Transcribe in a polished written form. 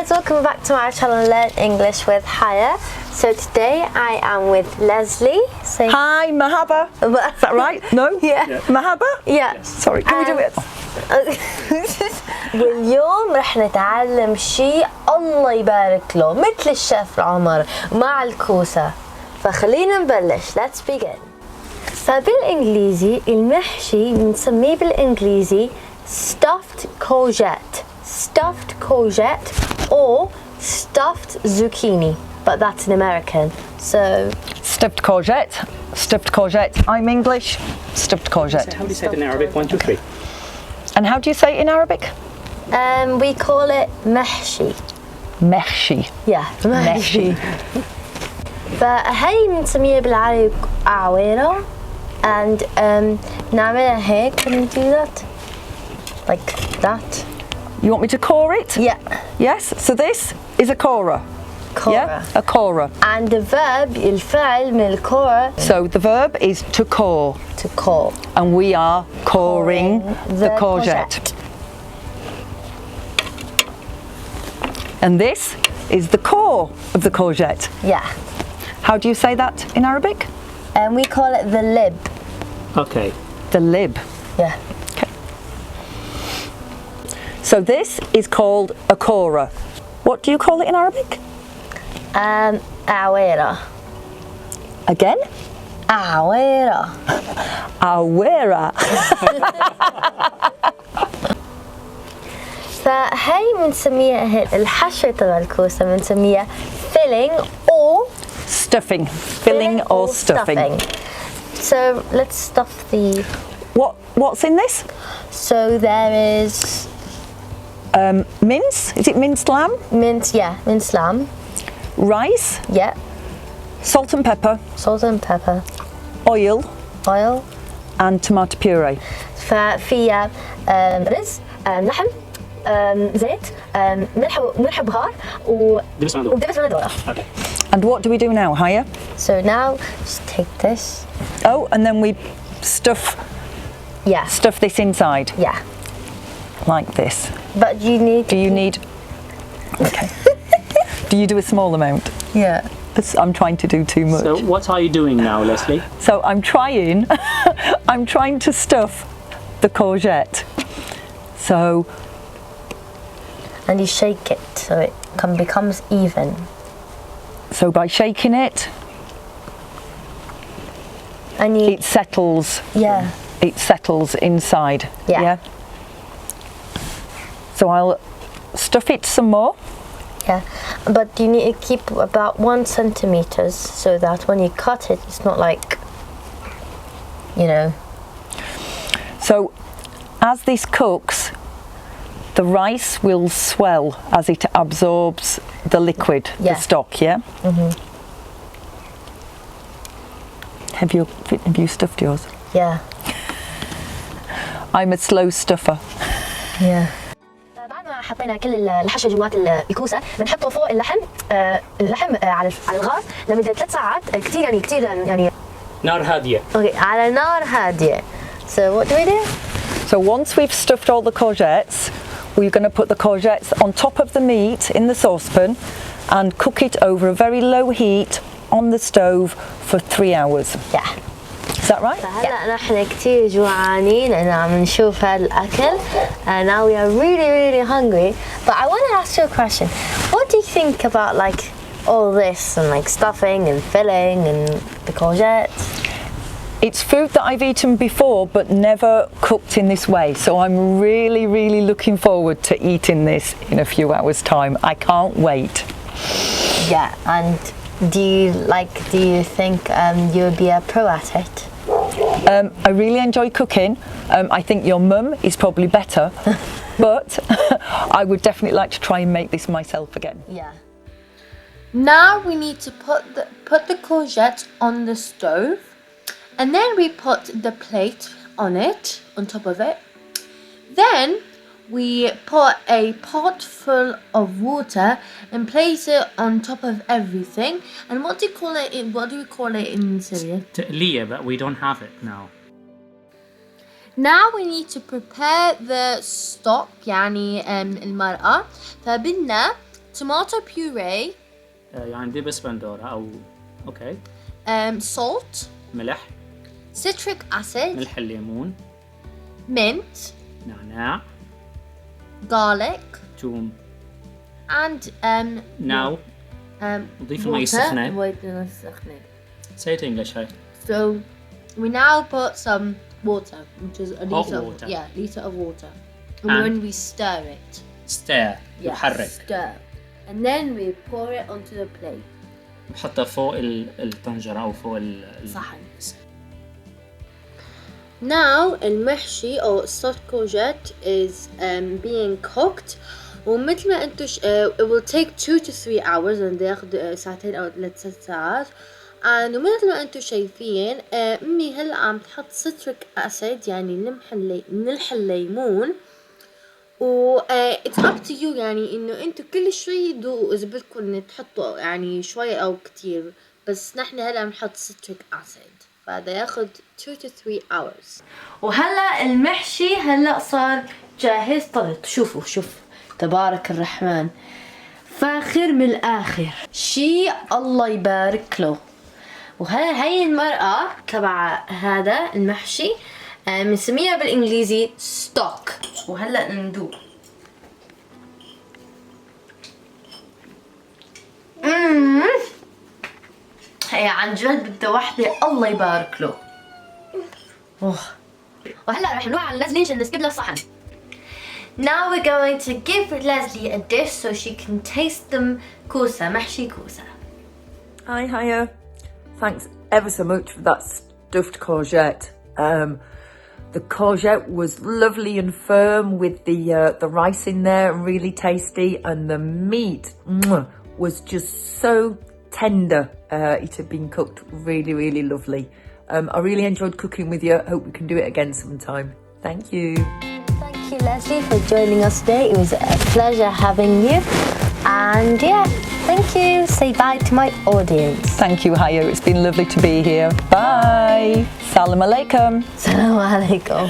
guys, welcome back to my channel Learn English with Haya. So today I am with Leslie. Say hi, Mahaba. Is that right? No? Yeah. Mahaba? Yeah. Sorry, can we do it? واليوم رح نتعلم شيء الله يبارك له مثل الشيف عمر مع الكوسة. فخلينا نبلش. Let's begin. فبالانجليزي المحشي بنسميه بالانجليزي stuffed courgette. Stuffed courgette or stuffed zucchini, but that's an American. So Stuffed courgette. Stuffed courgette. I'm English. Stuffed courgette. So how do you say it in Arabic? 1, 2, 3. And how do you say it in Arabic? we call it محشي. محشي. Yeah, محشي. فهي بنسميها بالعربي أعويرة and نعملها هيك. Can you do that? Like that? You want me to core it? Yeah. Yes. So this is a corer. Kora. Yeah, a corer. And the verb الفعل من الكورة. So the verb is to core. To core. And we are coring the courgette. And this is the core of the courgette. Yeah. How do you say that in Arabic? And we call it the lib. Okay. The lib. Yeah. Okay. So this is called a corer. What do you call it in Arabic? أعويرة. Again? أعويرة. Awera. فهي بنسميها الحشو تبع الكوسة بنسميها filling or Stuffing. Filling or stuffing. So let's stuff the. What's in this? So there is Mince. Is it minced lamb? minced lamb. Rice. Yeah. Salt and pepper. Salt and pepper. Oil. Oil. And tomato puree. ففيها رز لحم زيت ملح بهار ودبس بندورة. Okay. And what do we do now, Haya? So now just take this. Oh, and then we stuff this inside Yeah. like this. But you need. Do you need? Okay. Do you do a small amount? Yeah. I'm trying to do too much. So what are you doing now, Leslie? So I'm trying to stuff the courgette. So. And you shake it so it becomes even. So by shaking it, And you. it settles. Yeah. It settles inside. Yeah. So I'll stuff it some more. Yeah, but you need to keep about 1 centimeter so that when you cut it, it's not like, you know. So as this cooks, the rice will swell as it absorbs the liquid, Yeah. the stock, yeah? Mm-hmm. Have you stuffed yours? Yeah. I'm a slow stuffer. Yeah. بعد ما حطينا كل الحشو جوات الكوسه بنحطه فوق اللحم على الغاز لمده 3 ساعات كثير يعني نار هادية. اوكي على نار هاديه. So what do we do? So once we've stuffed all the courgettes, we're going to put the courgettes on top of the meat in the saucepan and cook it over a very low heat on the stove for 3 hours. Yeah. Is that right? هلا نحن كثير جوعانين لأن عم نشوف هالأكل. Now we are really hungry. But I want to ask you a question. What do you think about like all this and like stuffing and filling and the courgettes? It's food that I've eaten before but never cooked in this way. So I'm really looking forward to eating this in a few hours' time. I can't wait. Yeah, and do you think you'll be a pro at it? I really enjoy cooking. I think your mum is probably better, but I would definitely like to try and make this myself again. Yeah. Now we need to put the courgette on the stove, and then we put the plate on top of it. Then we put a pot full of water and place it on top of everything. And what do we call it in Syrian? تقلية, but we don't have it now. Now we need to prepare the stock يعني المرقة. فبدنا tomato puree, يعني دبس بندورة أو أوكي. salt, ملح، citric acid, ملح الليمون، mint, نعناع، garlic, توم. and Now نضيف المي السخنة. Say it in English. Hey. So we now put some water, which is a Hot liter. water. Liter of water. And And- when we stir it, Stir. نحرك. stir, and then we pour it onto the plate. نحطها فوق الطنجرة أو فوق صحن. Now المحشي or stuffed courgette is being cooked. ومثل ما انتو it will take 2 to 3 hours and ياخد ساعتين أو 3 ساعات. and ومثل ما انتو شايفين امي هلا عم تحط citric acid يعني ملح الليمون. و it's up to you يعني انه انتو كل شوي ذوقوا اذا بدكم تحطوا يعني شوي او كتير، بس نحن هلا بنحط citric acid فهذا ياخد 2 to 3 hours. وهلا المحشي هلا صار جاهز. طلعت شوفوا تبارك الرحمن، فاخر من الآخر، شي الله يبارك له. وهي المرقة تبع هذا المحشي بنسميها بالانجليزي ستوك. وهلا ندوق. هي عن جد بدها وحدة الله يبارك له. وهلا رح نروح على لازلي عشان نسكب لها صحن. Now we're going to give Leslie a dish so she can taste them كوسة, محشي كوسة. Hiya. Thanks ever so much for that stuffed courgette. The courgette was lovely and firm with the rice in there, really tasty, and the meat was just so tender. It had been cooked really, really lovely. I really enjoyed cooking with you. Hope we can do it again sometime. Thank you. Thank you, Leslie, for joining us today. It was a pleasure having you. And yeah, thank you. Say bye to my audience. Thank you, Haya. It's been lovely to be here. Bye. Salam alaikum. Assalamu alaikum.